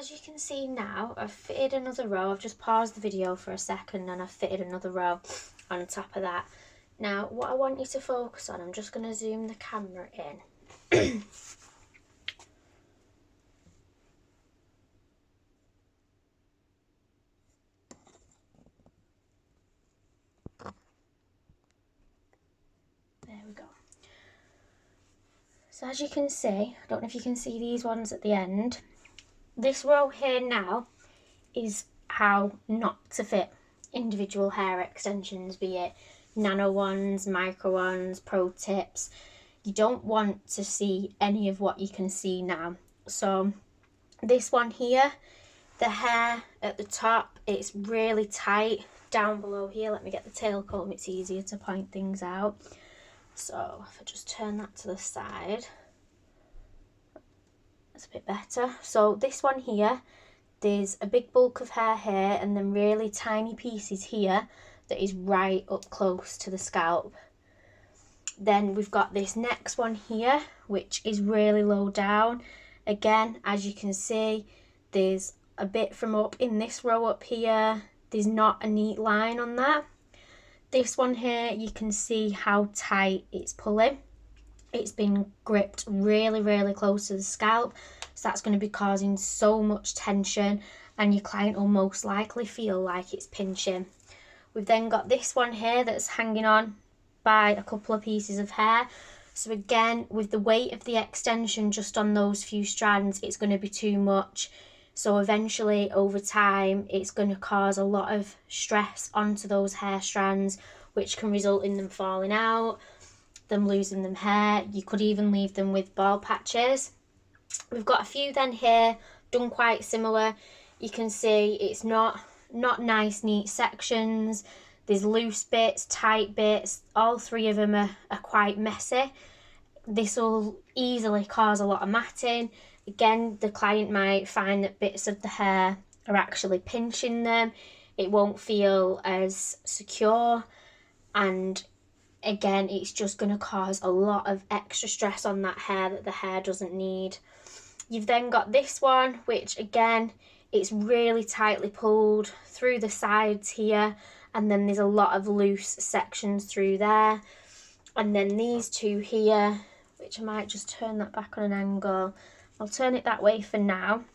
as you can see now, I've fitted another row. I've just paused the video for a second and I've fitted another row on top of that. Now, what I want you to focus on, I'm just going to zoom the camera in. There we go. So as you can see, I don't know if you can see these ones at the end. This row here now is how not to fit individual hair extensions, be it nano ones, micro ones, pro tips. You don't want to see any of what you can see now. So this one here, the hair at the top, it's really tight. Down below here, let me get the tail comb, it's easier to point things out. So if I just turn that to the side, that's a bit better. So this one here, there's a big bulk of hair here and then really tiny pieces here that is right up close to the scalp. Then we've got this next one here, which is really low down. Again, as you can see, there's a bit from up in this row up here. There's not a neat line on that. This one here, you can see how tight it's pulling. It's been gripped really, really close to the scalp. So that's going to be causing so much tension and your client will most likely feel like it's pinching. We've then got this one here that's hanging on by a couple of pieces of hair. So again, with the weight of the extension just on those few strands, it's going to be too much. So eventually, over time, it's going to cause a lot of stress onto those hair strands, which can result in them falling out, them losing them hair. You could even leave them with bald patches. We've got a few then here, done quite similar. You can see it's not nice, neat sections. There's loose bits, tight bits. All three of them are quite messy. This will easily cause a lot of matting. Again, the client might find that bits of the hair are actually pinching them. It won't feel as secure. And again, it's just going to cause a lot of extra stress on that hair that the hair doesn't need. You've then got this one, which again, it's really tightly pulled through the sides here. And then there's a lot of loose sections through there. And then these two here, which I might just turn that back on an angle. I'll turn it that way for now.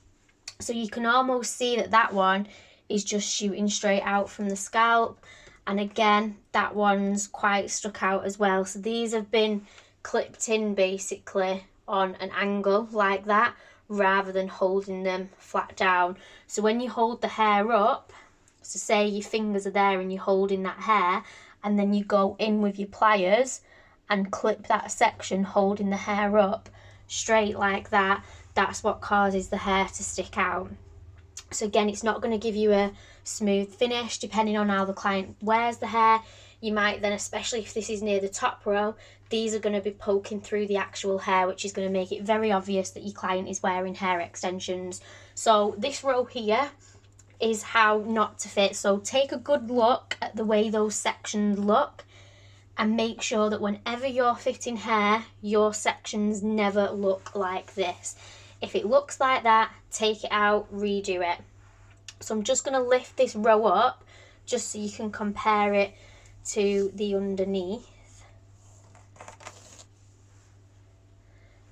So you can almost see that that one is just shooting straight out from the scalp. And again, that one's quite stuck out as well. So these have been clipped in basically on an angle like that, rather than holding them flat down. So when you hold the hair up, so say your fingers are there and you're holding that hair, and then you go in with your pliers and clip that section holding the hair up straight like that, that's what causes the hair to stick out. So again, it's not going to give you a smooth finish depending on how the client wears the hair. You might then, especially if this is near the top row, these are going to be poking through the actual hair, which is going to make it very obvious that your client is wearing hair extensions. So this row here is how not to fit. So take a good look at the way those sections look and make sure that whenever you're fitting hair, your sections never look like this. If it looks like that, take it out, redo it. So I'm just going to lift this row up just so you can compare it to the underneath.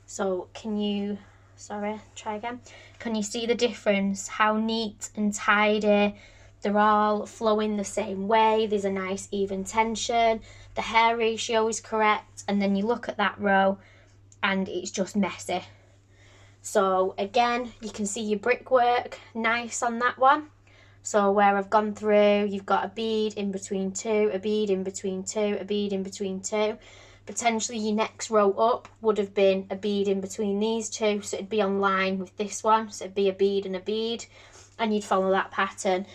So can you, try again. Can you see the difference? How neat and tidy. They're all flowing the same way. There's a nice even tension. The hair ratio is correct. And then you look at that row and it's just messy. So again, you can see your brickwork nice on that one. So where I've gone through, you've got a bead in between two, a bead in between two, a bead in between two. Potentially your next row up would have been a bead in between these two, so it'd be on line with this one. So it'd be a bead and a bead, and you'd follow that pattern.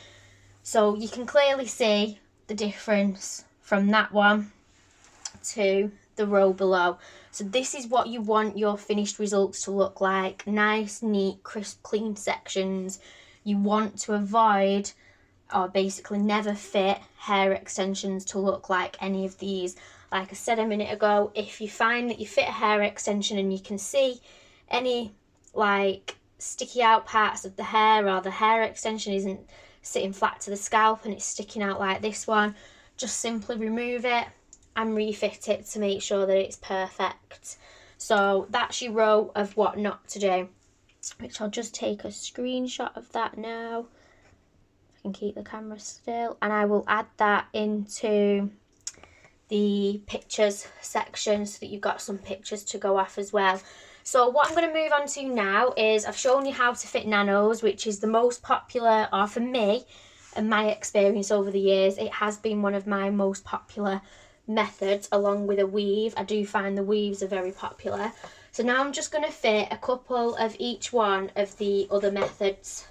So you can clearly see the difference from that one to the row below. So this is what you want your finished results to look like. Nice, neat, crisp, clean sections. You want to avoid, or basically never fit, hair extensions to look like any of these. Like I said a minute ago, if you find that you fit a hair extension and you can see any like sticky out parts of the hair, or the hair extension isn't sitting flat to the scalp and it's sticking out like this one, just simply remove it and refit it to make sure that it's perfect. So that's your row of what not to do, which I'll just take a screenshot of that now. I can keep the camera still, and I will add that into the pictures section so that you've got some pictures to go off as well. So what I'm going to move on to now is I've shown you how to fit nanos, which is the most popular, or for me and my experience over the years, it has been one of my most popular methods, along with a weave. I do find the weaves are very popular. So now I'm just going to fit a couple of each one of the other methods.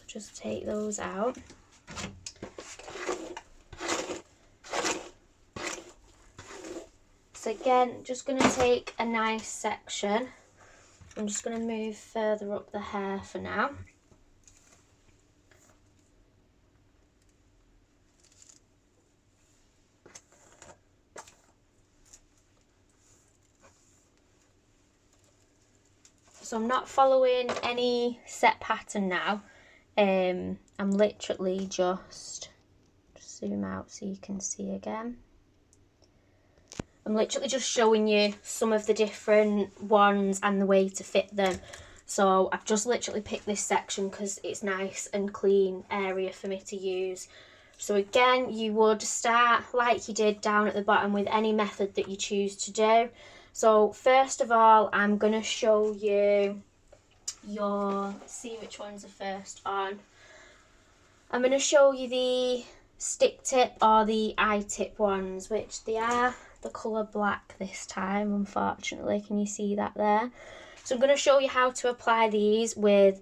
Just take those out. So again, just going to take a nice section. I'm just going to move further up the hair for now. So I'm not following any set pattern now. I'm literally just zoom out so you can see again. I'm literally just showing you some of the different ones and the way to fit them. So I've just literally picked this section because it's nice and clean area for me to use. So again, you would start like you did down at the bottom with any method that you choose to do. So first of all, I'm going to show you see which ones are first on. I'm going to show you the stick tip or the eye tip ones, which they are the colour black this time, unfortunately. Can you see that there? So I'm going to show you how to apply these with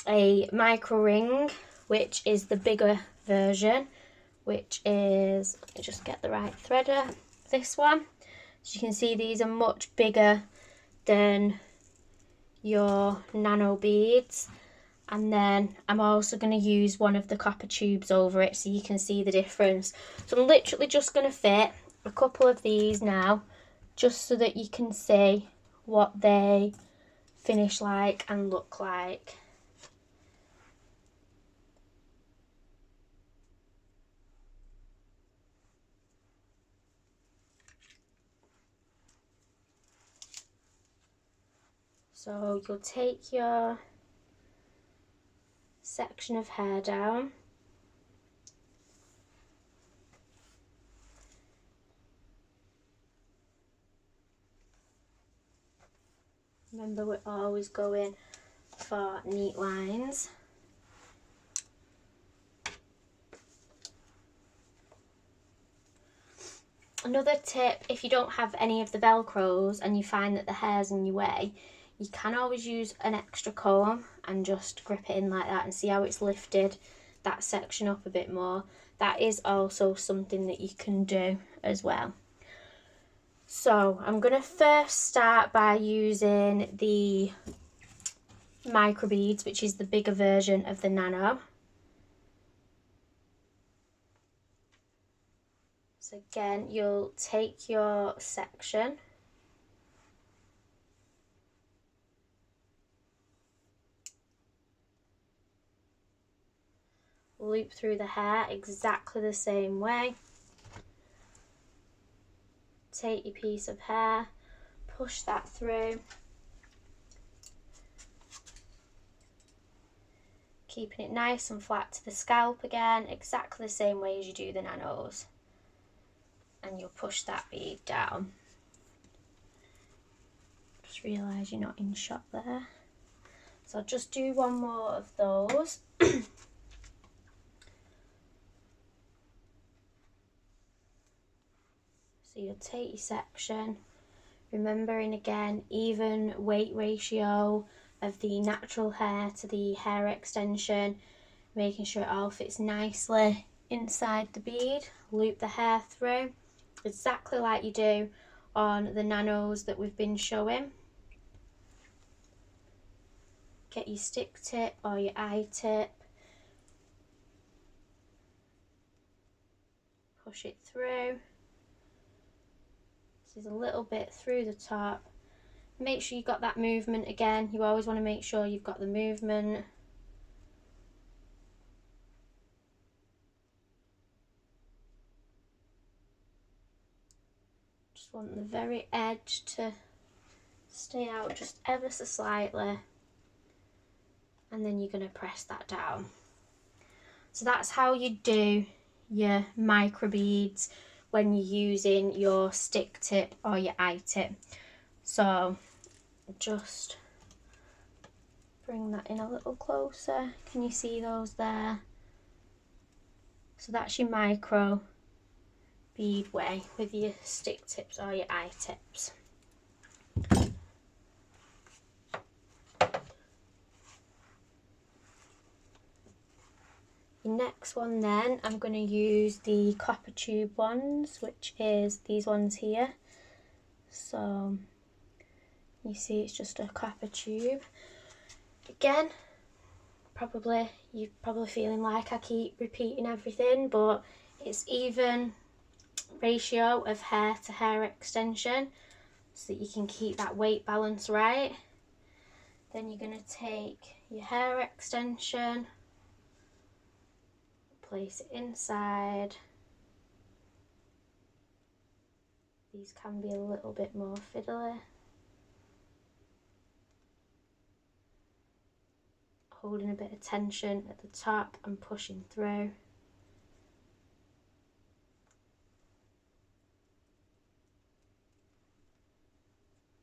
a micro ring, which is the bigger version, which is, let me just get the right threader, this one. As you can see, these are much bigger than your nano beads. And then I'm also going to use one of the copper tubes over it so you can see the difference. So I'm literally just going to fit a couple of these now, just so that you can see what they finish like and look like. So you'll take your section of hair down, remember we're always going for neat lines. Another tip, if you don't have any of the velcros and you find that the hair's in your way, you can always use an extra comb and just grip it in like that and see how it's lifted that section up a bit more. That is also something that you can do as well. So I'm going to first start by using the micro beads, which is the bigger version of the nano. So again, you'll take your section, loop through the hair exactly the same way. Take your piece of hair, push that through, keeping it nice and flat to the scalp again, exactly the same way as you do the nanos. And you'll push that bead down. Just realise you're not in shot there. So I'll just do one more of those. So you'll take your section, remembering again, even weight ratio of the natural hair to the hair extension, making sure it all fits nicely inside the bead. Loop the hair through, exactly like you do on the nanos that we've been showing. Get your stick tip or your eye tip. push it through. This is a little bit through the top. Make sure you've got that movement again. You always want to make sure you've got the movement. Just want the very edge to stay out just ever so slightly. And then you're going to press that down. So that's how you do your micro beads when you're using your stick tip or your eye tip. So just bring that in a little closer. Can you see those there? So that's your micro bead way with your stick tips or your eye tips. The next one then, I'm going to use the copper tube ones, which is these ones here. So you see it's just a copper tube. Again, you're probably feeling like I keep repeating everything, but it's even ratio of hair to hair extension so that you can keep that weight balance right. Then you're going to take your hair extension, place it inside. These can be a little bit more fiddly. Holding a bit of tension at the top and pushing through.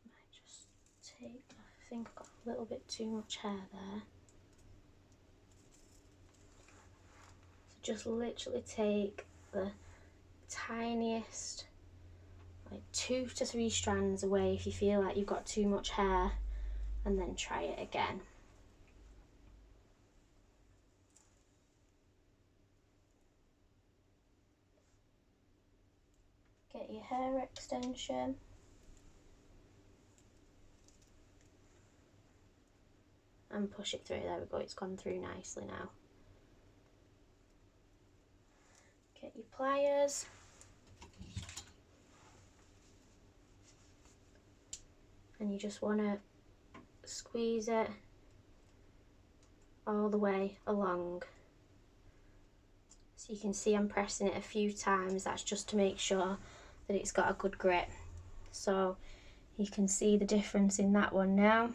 Might just take, I think I've got a little bit too much hair there. So just literally take the tiniest, like 2 to 3 strands away if you feel like you've got too much hair, and then try it again. Get your hair extension. And push it through. There we go, it's gone through nicely now. Get your pliers. And you just want to squeeze it all the way along. So you can see I'm pressing it a few times. That's just to make sure that it's got a good grip. So you can see the difference in that one now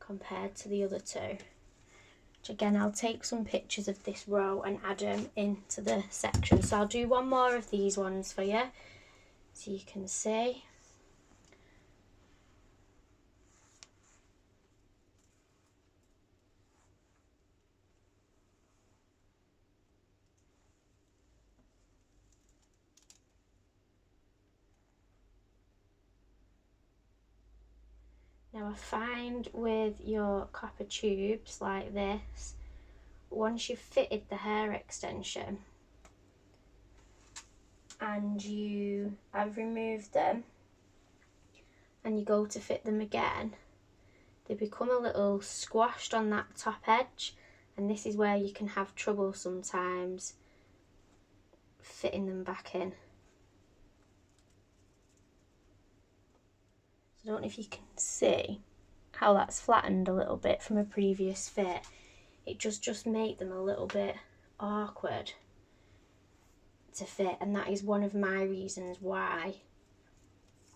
compared to the other two. Which again, I'll take some pictures of this row and add them into the section. So I'll do one more of these ones for you so you can see. Now I find with your copper tubes like this, once you've fitted the hair extension and you have removed them and you go to fit them again, they become a little squashed on that top edge, and this is where you can have trouble sometimes fitting them back in. I don't know if you can see how that's flattened a little bit from a previous fit. It just make them a little bit awkward to fit, and that is one of my reasons why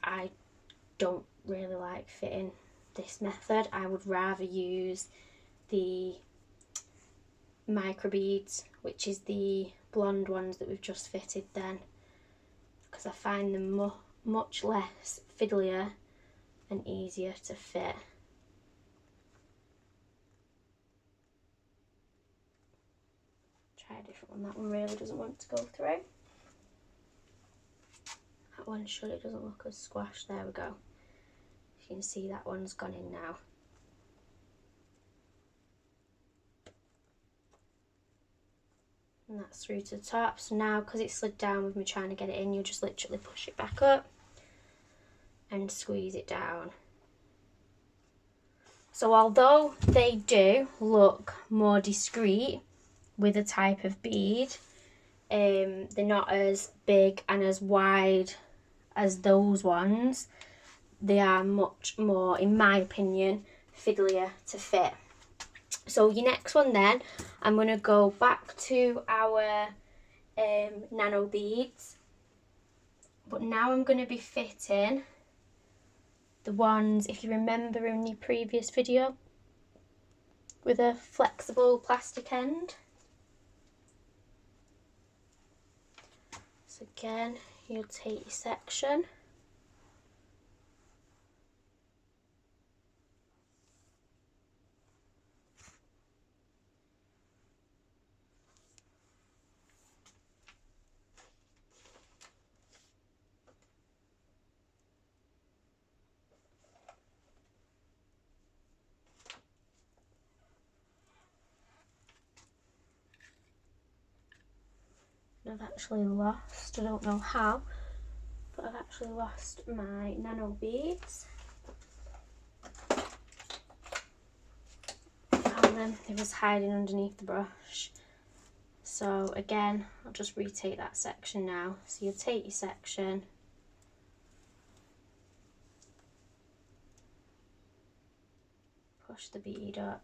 I don't really like fitting this method. I would rather use the micro beads, which is the blonde ones that we've just fitted then, because I find them much less fiddlier and easier to fit. Try a different one. That one really doesn't want to go through. That one should, it doesn't look as squashed. There we go. You can see that one's gone in now. And that's through to the top. So now, because it slid down with me trying to get it in, you just literally push it back up and squeeze it down. So although they do look more discreet with a type of bead, They're not as big and as wide as those ones. They are much more, in my opinion, fiddlier to fit. So your next one then, I'm going to go back to our nano beads, but now I'm going to be fitting the ones, if you remember in the previous video, with a flexible plastic end. So again, you'll take your section, I've actually lost, I don't know how, but I've actually lost my nano beads. Found them, they was hiding underneath the brush. So again, I'll just retake that section now. So you'll take your section, push the bead up,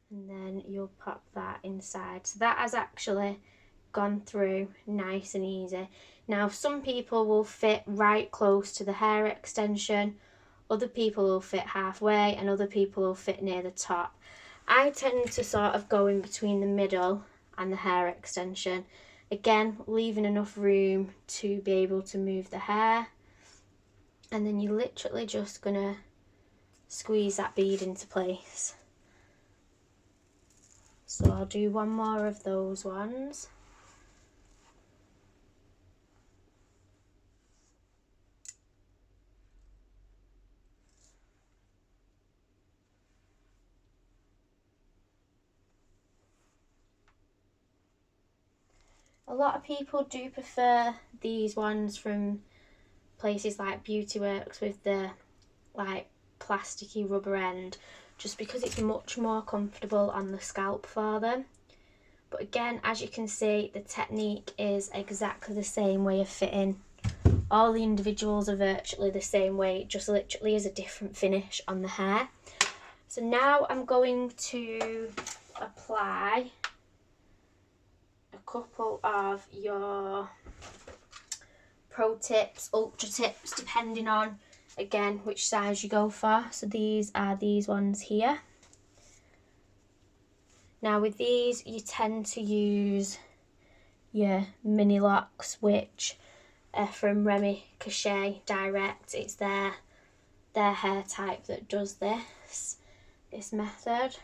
and then you'll pop that inside. So that has actually gone through nice and easy. Now some people will fit right close to the hair extension, other people will fit halfway, and other people will fit near the top. I tend to sort of go in between the middle and the hair extension, again leaving enough room to be able to move the hair, and then you're literally just gonna squeeze that bead into place. So I'll do one more of those ones. A lot of people do prefer these ones from places like Beauty Works with the like plasticky rubber end, just because it's much more comfortable on the scalp for them. But again, as you can see, the technique is exactly the same way of fitting. All the individuals are virtually the same way, it just literally is a different finish on the hair. So now I'm going to apply a couple of your Pro Tips, Ultra Tips, depending on again which size you go for. So these are these ones here. Now with these you tend to use your mini locks, which are from Remy Cachet Direct. It's their hair type that does this method.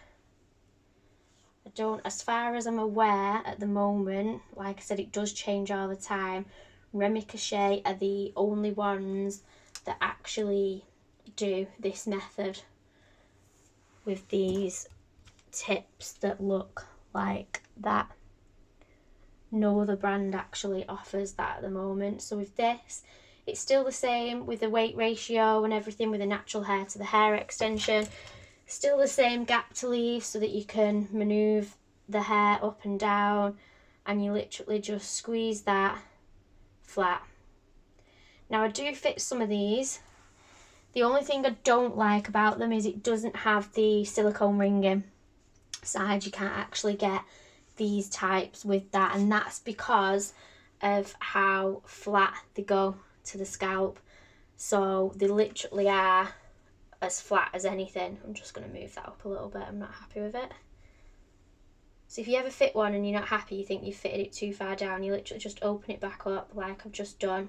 I don't, as far as I'm aware at the moment, like I said, it does change all the time. Remy Cachet are the only ones that actually do this method with these tips that look like that. No other brand actually offers that at the moment. So with this, it's still the same with the weight ratio and everything, with the natural hair to the hair extension. Still the same gap to leave so that you can manoeuvre the hair up and down, and you literally just squeeze that flat. Now I do fit some of these. The only thing I don't like about them is it doesn't have the silicone ringing side. You can't actually get these types with that, and that's because of how flat they go to the scalp. So they literally are as flat as anything. I'm just going to move that up a little bit, I'm not happy with it. So if you ever fit one and you're not happy, you think you've fitted it too far down, you literally just open it back up like I've just done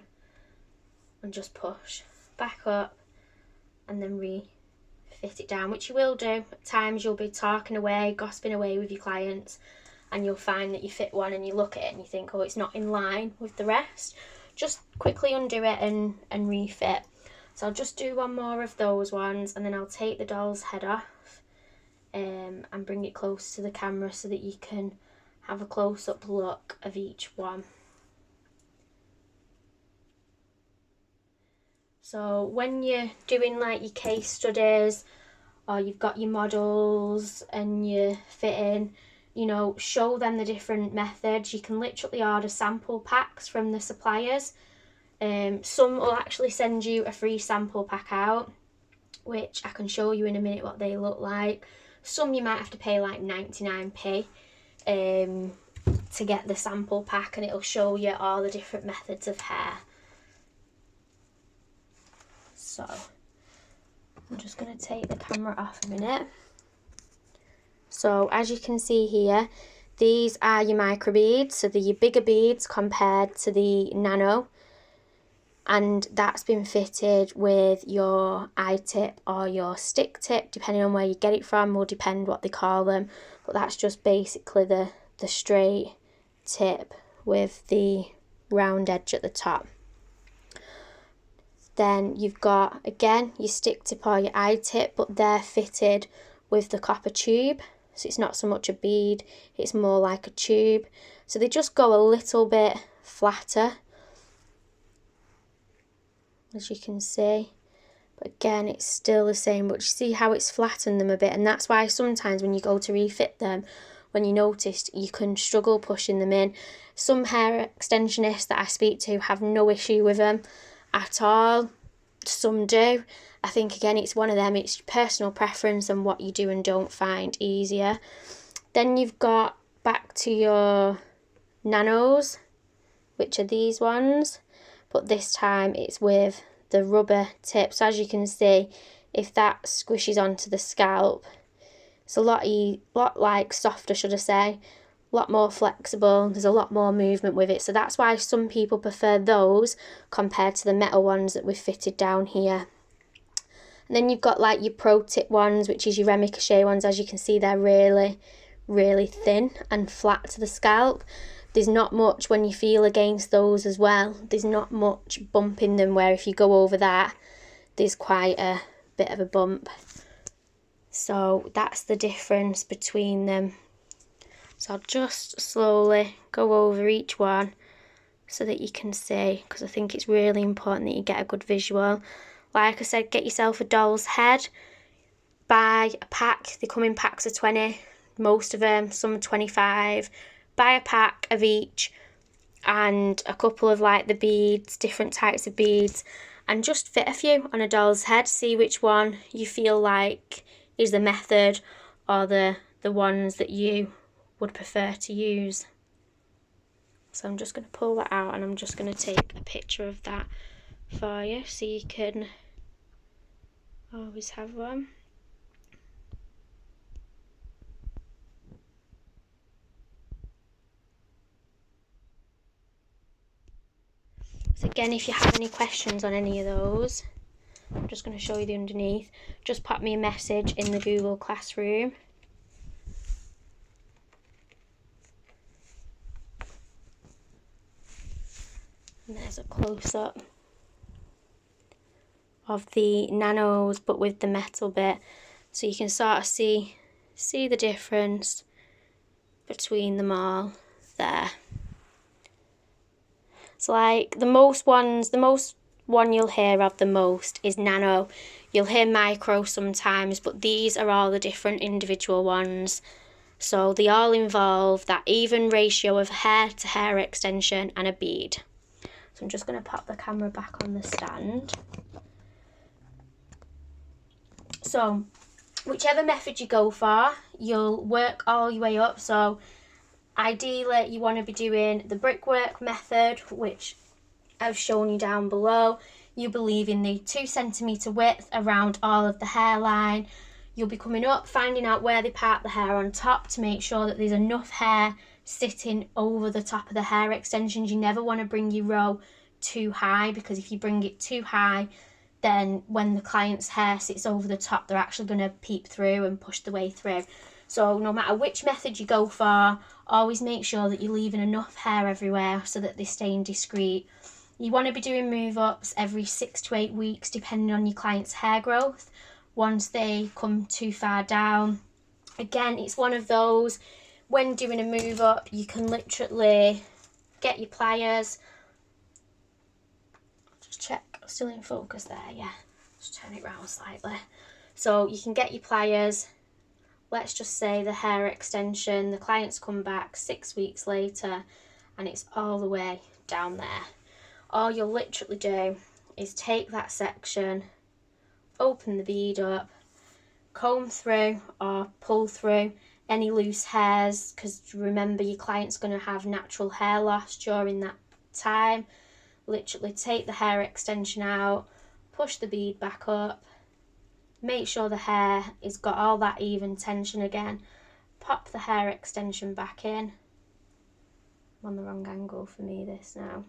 and just push back up and then refit it down, which you will do. At times you'll be talking away, gossiping away with your clients, and you'll find that you fit one and you look at it and you think, oh, it's not in line with the rest. Just quickly undo it and refit. So I'll just do one more of those ones, and then I'll take the doll's head off and bring it close to the camera so that you can have a close-up look of each one. So when you're doing like your case studies or you've got your models and you're fitting, you know, show them the different methods. You can literally order sample packs from the suppliers. Some will actually send you a free sample pack out, which I can show you in a minute what they look like. Some you might have to pay like 99p to get the sample pack, and it'll show you all the different methods of hair. So I'm just going to take the camera off a minute. So as you can see here, these are your micro beads, so they're your bigger beads compared to the nano, and that's been fitted with your eye-tip or your stick tip, depending on where you get it from, will depend what they call them, but that's just basically the straight tip with the round edge at the top. Then you've got, again, your stick tip or your eye tip, but they're fitted with the copper tube. So it's not so much a bead, it's more like a tube. So they just go a little bit flatter, as you can see. But again, it's still the same, but you see how it's flattened them a bit, and that's why sometimes when you go to refit them, when you noticed, you can struggle pushing them in. Some hair extensionists that I speak to have no issue with them at all. Some do. I think again it's one of them, it's personal preference and what you do and don't find easier. Then you've got back to your nanos, which are these ones, but this time it's with the rubber tip. So as you can see, if that squishes onto the scalp, it's a lot like softer, should I say, a lot more flexible, there's a lot more movement with it. So that's why some people prefer those compared to the metal ones that we've fitted down here. And then you've got like your pro tip ones, which is your Ricochet ones. As you can see, they're really, really thin and flat to the scalp. There's not much when you feel against those as well. There's not much bump in them, where if you go over that, there's quite a bit of a bump. So that's the difference between them. So I'll just slowly go over each one so that you can see, because I think it's really important that you get a good visual. Like I said, get yourself a doll's head, buy a pack. They come in packs of 20, most of them, some 25. Buy a pack of each and a couple of like the beads, different types of beads, and just fit a few on a doll's head. See which one you feel like is the method or the ones that you would prefer to use. So I'm just going to pull that out and I'm just going to take a picture of that for you so you can always have one. So again, if you have any questions on any of those, I'm just going to show you the underneath. Just pop me a message in the Google Classroom. And there's a close-up of the nanos, but with the metal bit, so you can sort of see the difference between them all there. So like the most one you'll hear of the most is nano. You'll hear micro sometimes, but these are all the different individual ones. So they all involve that even ratio of hair to hair extension and a bead. So I'm just going to pop the camera back on the stand. So whichever method you go for, you'll work all your way up. So ideally you want to be doing the brickwork method, which I've shown you down below. You'll be leaving the 2 centimetre width around all of the hairline. You'll be coming up, finding out where they part the hair on top to make sure that there's enough hair sitting over the top of the hair extensions. You never want to bring your row too high, because if you bring it too high, then when the client's hair sits over the top, they're actually going to peep through and push the way through. So no matter which method you go for, always make sure that you're leaving enough hair everywhere so that they're staying discreet. You want to be doing move-ups every 6 to 8 weeks, depending on your client's hair growth, once they come too far down. Again, it's one of those, when doing a move-up, you can literally get your pliers. Just check, still in focus there, yeah. Just turn it round slightly. So you can get your pliers. Let's just say the hair extension, the client's come back 6 weeks later and it's all the way down there. All you'll literally do is take that section, open the bead up, comb through or pull through any loose hairs, because remember your client's going to have natural hair loss during that time. Literally take the hair extension out, push the bead back up, make sure the hair has got all that even tension again, pop the hair extension back in. I'm on the wrong angle for me this now.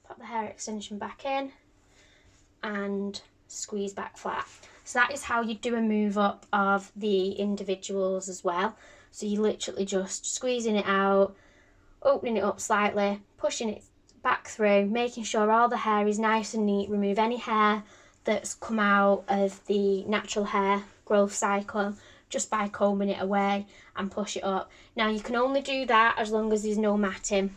Pop the hair extension back in and squeeze back flat. So that is how you do a move up of the individuals as well. So you literally just squeezing it out, opening it up slightly, pushing it back through, making sure all the hair is nice and neat. Remove any hair that's come out of the natural hair growth cycle just by combing it away and push it up. Now you can only do that as long as there's no matting.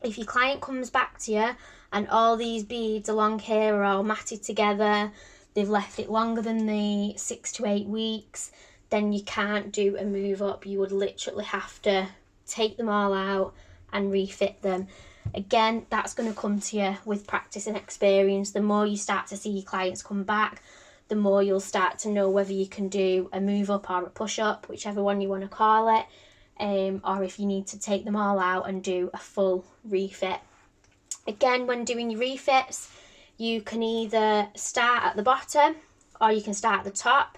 If your client comes back to you and all these beads along here are all matted together, they've left it longer than the 6 to 8 weeks, then you can't do a move up. You would literally have to take them all out and refit them. Again, that's going to come to you with practice and experience. The more you start to see your clients come back, the more you'll start to know whether you can do a move up or a push up, whichever one you want to call it, or if you need to take them all out and do a full refit. Again, when doing your refits, you can either start at the bottom or you can start at the top.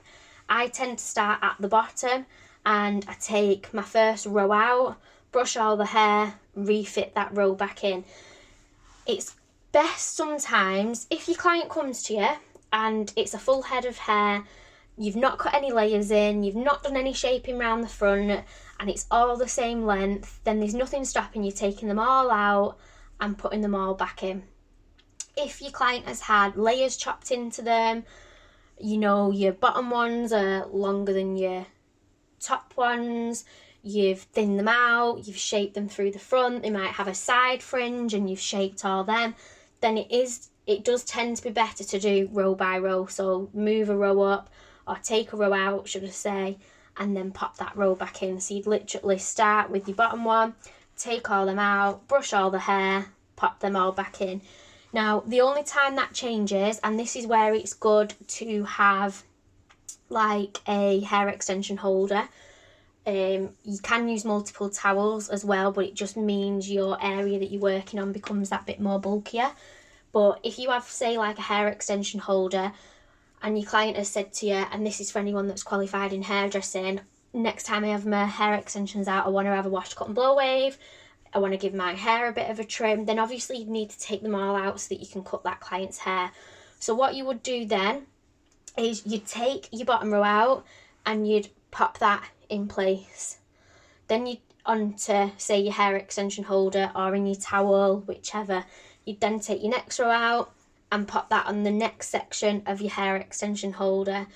I tend to start at the bottom and I take my first row out, brush all the hair, refit that row back in. It's best sometimes if your client comes to you and it's a full head of hair, you've not cut any layers in, you've not done any shaping around the front, and it's all the same length, then there's nothing stopping you taking them all out and putting them all back in. If your client has had layers chopped into them, you know, your bottom ones are longer than your top ones, you've thinned them out, you've shaped them through the front, they might have a side fringe and you've shaped all them, then it does tend to be better to do row by row. So move a row up or take a row out, should I say, and then pop that row back in. So you'd literally start with your bottom one, take all them out, brush all the hair, pop them all back in. Now, the only time that changes, and this is where it's good to have like a hair extension holder. You can use multiple towels as well, but it just means your area that you're working on becomes that bit more bulkier. But if you have, say, like a hair extension holder and your client has said to you, and this is for anyone that's qualified in hairdressing, next time I have my hair extensions out, I want to have a wash, cut and blow wave, I want to give my hair a bit of a trim, then obviously you need to take them all out so that you can cut that client's hair. So what you would do then is you'd take your bottom row out and you'd pop that in place. Then you'd onto, say, your hair extension holder or in your towel, whichever. You'd then take your next row out and pop that on the next section of your hair extension holder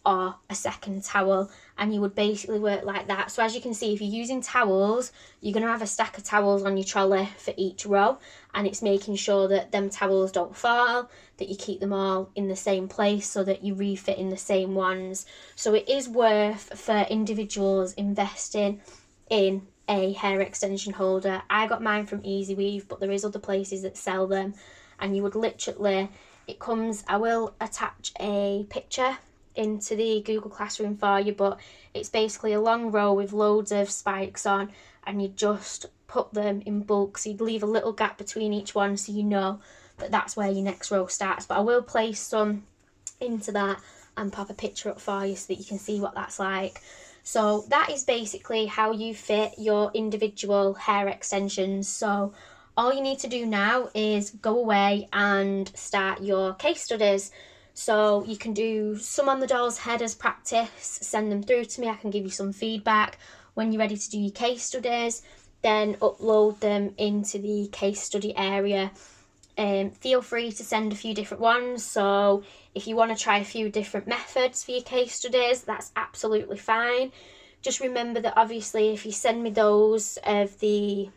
or a second towel, and you would basically work like that. So as you can see, if you're using towels, you're going to have a stack of towels on your trolley for each row, and it's making sure that them towels don't fall, that you keep them all in the same place so that you refit in the same ones. So it is worth for individuals investing in a hair extension holder. I got mine from Easy Weave, but there is other places that sell them, and you would literally, it comes, I will attach a picture into the Google Classroom for you, but it's basically a long row with loads of spikes on, and you just put them in bulk, so you'd leave a little gap between each one so you know that that's where your next row starts. But I will place some into that and pop a picture up for you so that you can see what that's like. So that is basically how you fit your individual hair extensions. So all you need to do now is go away and start your case studies. So you can do some on the doll's head as practice, send them through to me, I can give you some feedback. When you're ready to do your case studies, then upload them into the case study area. Feel free to send a few different ones. So if you want to try a few different methods for your case studies, that's absolutely fine. Just remember that obviously if you send me those of the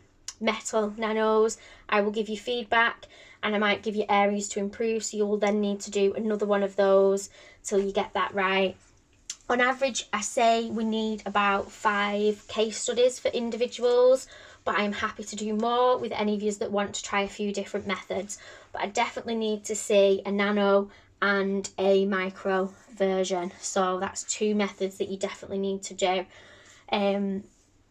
metal nanos, I will give you feedback and I might give you areas to improve, so you'll then need to do another one of those till you get that right. On average, I say we need about 5 case studies for individuals, but I'm happy to do more with any of you that want to try a few different methods. But I definitely need to see a nano and a micro version. So that's 2 methods that you definitely need to do.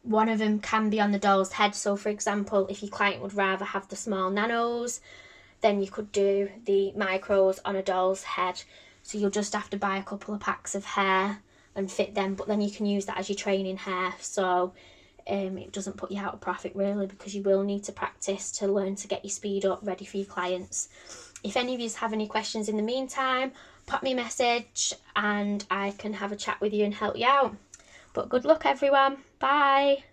One of them can be on the doll's head. So for example, if your client would rather have the small nanos, then you could do the micros on a doll's head. So you'll just have to buy a couple of packs of hair and fit them, but then you can use that as your training hair. So it doesn't put you out of profit really, because you will need to practice to learn to get your speed up ready for your clients. If any of you have any questions in the meantime, pop me a message and I can have a chat with you and help you out. But good luck everyone. Bye.